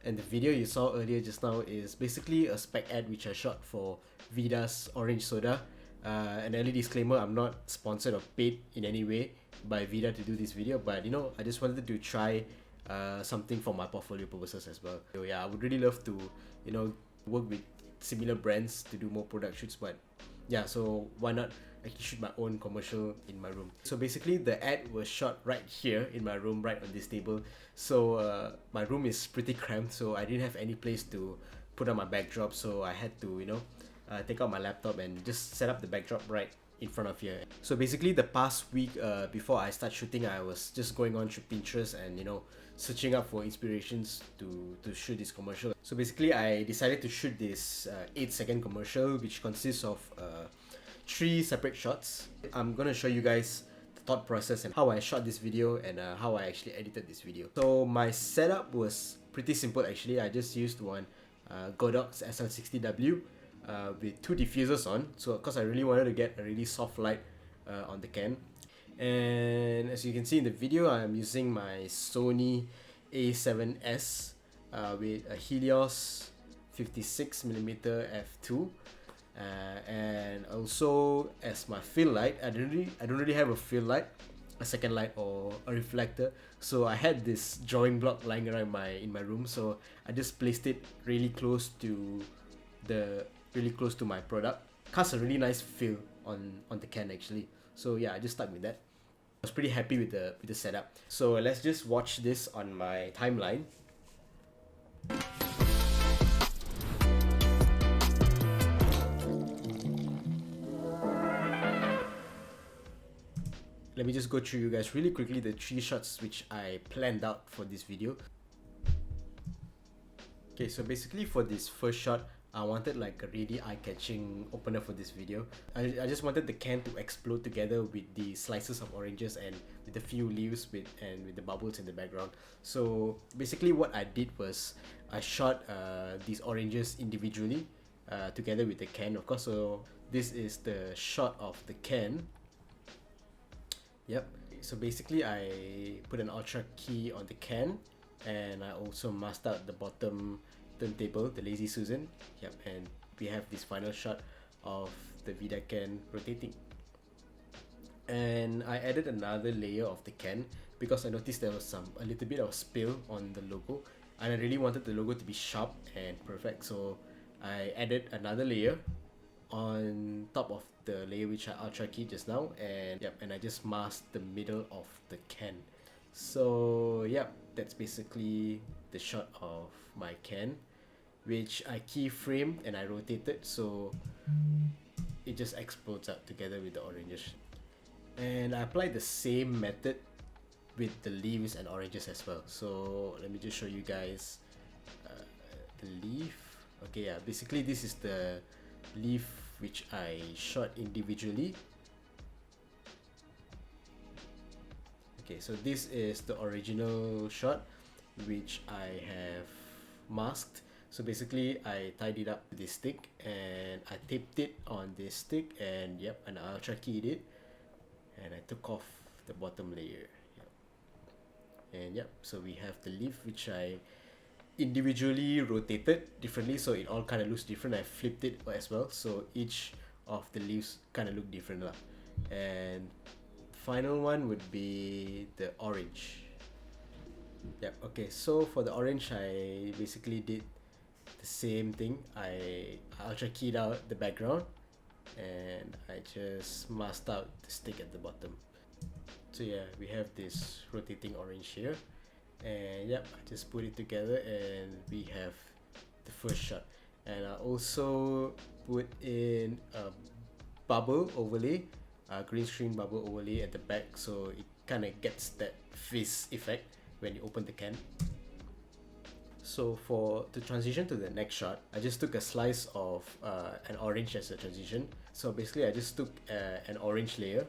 And the video you saw earlier just now is basically a spec ad which I shot for Vida's Orange Soda. An early disclaimer, I'm not sponsored or paid in any way by Vida to do this video, but I just wanted to try something for my portfolio purposes as well. So yeah, I would really love to work with similar brands to do more product shoots, but yeah, so why not actually shoot my own commercial in my room. So basically the ad was shot right here in my room, right on this table. So my room is pretty cramped, so I didn't have any place to put on my backdrop, so I had to take out my laptop and just set up the backdrop right in front of here. So basically the past week before I start shooting, I was just going on to Pinterest and searching up for inspirations to shoot this commercial. So basically I decided to shoot this 8-second commercial which consists of 3 separate shots. I'm gonna show you guys the thought process and how I shot this video and how I actually edited this video. So my setup was pretty simple actually. I just used one Godox SL60W with 2 diffusers on, so because I really wanted to get a really soft light on the can. And as you can see in the video, I'm using my Sony A7S with a Helios 56mm f2, and also as my fill light, I don't really have a fill light, a second light or a reflector, so I had this drawing block lying around in my room, so I just placed it really close to my product. Casts a really nice feel on the can actually. So yeah, I just stuck with that. I was pretty happy with the setup. So let's just watch this on my timeline. Let me just go through you guys really quickly the 3 shots which I planned out for this video. Okay, so basically for this first shot, I wanted like a really eye-catching opener for this video. I just wanted the can to explode together with the slices of oranges and with a few leaves with the bubbles in the background. So basically what I did was I shot these oranges individually together with the can, of course. So this is the shot of the can. Yep. So basically I put an ultra key on the can, and I also masked out the bottom turntable, the Lazy Susan. Yep, and we have this final shot of the Vida can rotating. And I added another layer of the can because I noticed there was a little bit of spill on the logo, and I really wanted the logo to be sharp and perfect, so I added another layer on top of the layer which I ultra keyed just now, and I just masked the middle of the can. So yep, that's basically the shot of my can, which I keyframed and I rotated so it just explodes out together with the oranges. And I applied the same method with the leaves and oranges as well. So let me just show you guys the leaf. Okay, yeah, basically this is the leaf which I shot individually. Okay, so this is the original shot which I have masked. So basically I tied it up to this stick and I taped it on this stick, and and I ultra keyed it and I took off the bottom layer. And so we have the leaf which I individually rotated differently, so it all kind of looks different. I flipped it as well, so each of the leaves kind of look different lah. And final one would be the orange. Okay, so for the orange I basically did the same thing. I ultra keyed out the background and I just masked out the stick at the bottom. So yeah, we have this rotating orange here, and I just put it together and we have the first shot. And I also put in a bubble overlay, a green screen bubble overlay at the back, so it kind of gets that fizz effect when you open the can. So to transition to the next shot, I just took a slice of an orange as a transition. So basically I just took an orange layer,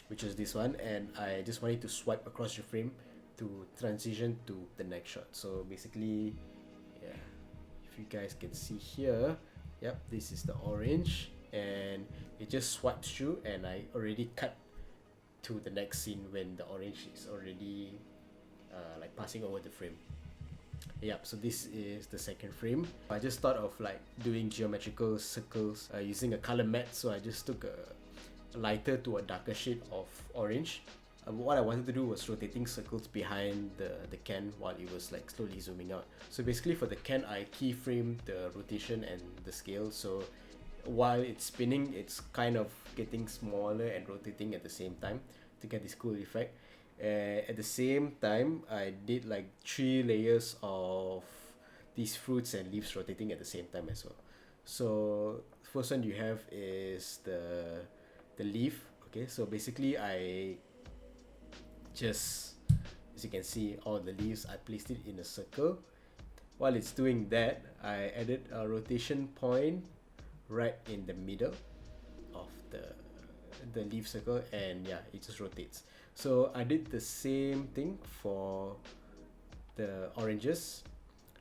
which is this one, and I just wanted to swipe across the frame to transition to the next shot. So basically, if you guys can see here, this is the orange and it just swipes through, and I already cut to the next scene when the orange is already like passing over the frame. Yep, so this is the second frame. I just thought of like doing geometrical circles using a color matte, so I just took a lighter to a darker shade of orange. What I wanted to do was rotating circles behind the can while it was like slowly zooming out. So basically for the can, I keyframed the rotation and the scale, so while it's spinning, it's kind of getting smaller and rotating at the same time to get this cool effect. At the same time, I did like 3 layers of these fruits and leaves rotating at the same time as well. So first one you have is the leaf. Okay, so basically I just, as you can see, all the leaves, I placed it in a circle. While it's doing that, I added a rotation point right in the middle of the leaf circle, and yeah, it just rotates. So I did the same thing for the oranges.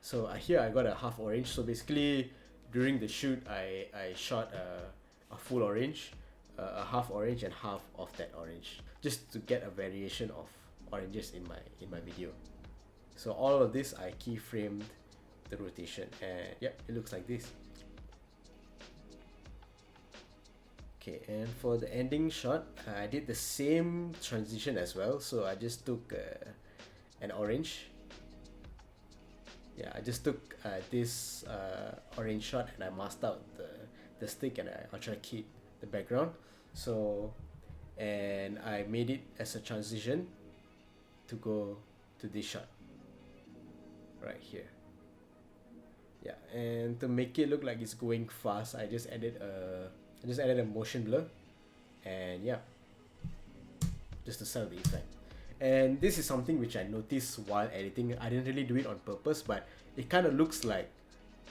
So here I got a half orange. So basically during the shoot, I shot a full orange, a half orange, and half of that orange, just to get a variation of oranges in my video. So all of this I keyframed the rotation, and yep, it looks like this. Okay, and for the ending shot, I did the same transition as well. So I just took an orange. Yeah, I just took this orange shot, and I masked out the stick, and I ultra keyed the background. So, and I made it as a transition to go to this shot right here. Yeah, and to make it look like it's going fast, I just added a motion blur, and yeah, just to sell the effect. And this is something which I noticed while editing. I didn't really do it on purpose, but it kind of looks like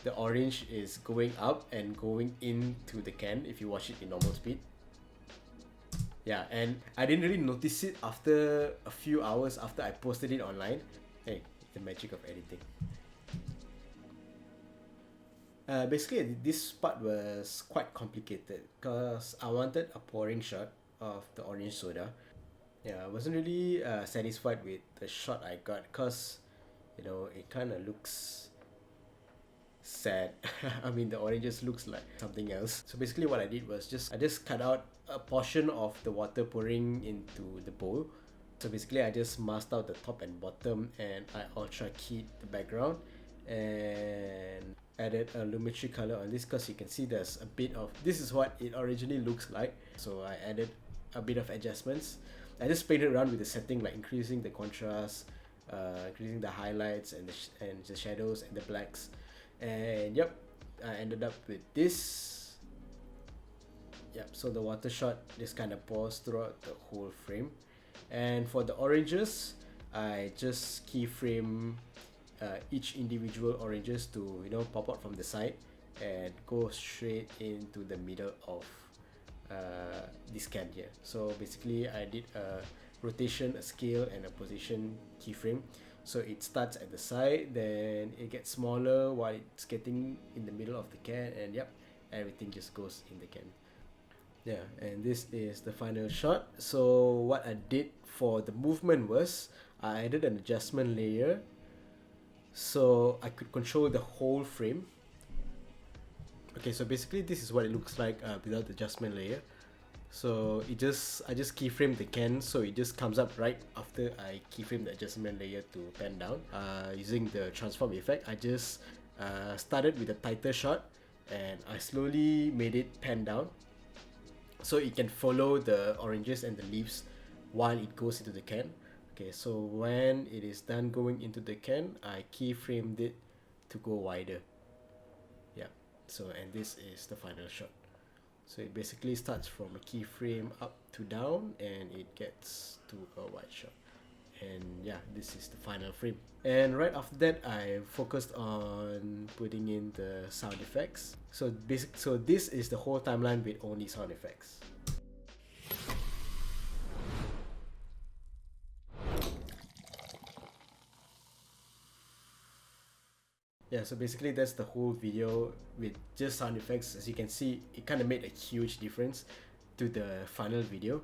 the orange is going up and going into the can if you watch it in normal speed. Yeah, and I didn't really notice it after a few hours after I posted it online. Hey, the magic of editing. Basically, this part was quite complicated because I wanted a pouring shot of the orange soda. Yeah, I wasn't really satisfied with the shot I got because, it kind of looks sad. I mean, the oranges looks like something else. So basically what I did was I just cut out a portion of the water pouring into the bowl. So basically I just masked out the top and bottom, and I ultra keyed the background and added a lumetri color on this because you can see there's a bit of, this is what it originally looks like. So I added a bit of adjustments. I just played around with the setting, like increasing the contrast, increasing the highlights and the shadows and the blacks. And yep, I ended up with this. Yep, so the water shot just kind of pours throughout the whole frame. And for the oranges, I just keyframe each individual oranges to pop out from the side and go straight into the middle of this can here. So basically I did a rotation, a scale, and a position keyframe. So it starts at the side, then it gets smaller while it's getting in the middle of the can, and yep, everything just goes in the can. Yeah, and this is the final shot. So what I did for the movement was I added an adjustment layer so I could control the whole frame. Okay, so basically this is what it looks like without the adjustment layer. So I just keyframe the can, so it just comes up right after I keyframe the adjustment layer to pan down. Using the transform effect, I just started with a tighter shot, and I slowly made it pan down so it can follow the oranges and the leaves while it goes into the can. Okay, so when it is done going into the can, I keyframed it to go wider. Yeah, so and this is the final shot. So it basically starts from a keyframe up to down, and it gets to a wide shot. And yeah, this is the final frame. And right after that, I focused on putting in the sound effects. So this is the whole timeline with only sound effects. Yeah, so basically that's the whole video with just sound effects. As you can see, it kind of made a huge difference to the final video.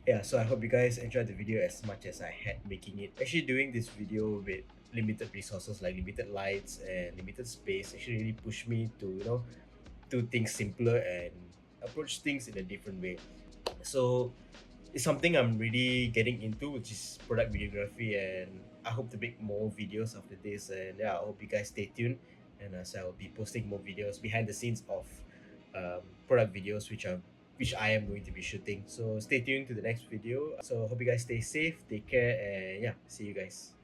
Yeah, so I hope you guys enjoyed the video as much as I had making it. Actually doing this video with limited resources like limited lights and limited space actually really pushed me to, do things simpler and approach things in a different way. So it's something I'm really getting into, which is product videography, and I hope to make more videos after this. And yeah, I hope you guys stay tuned, and as I'll be posting more videos behind the scenes of product videos, which I am going to be shooting. So stay tuned to the next video. So hope you guys stay safe, take care, and yeah, see you guys.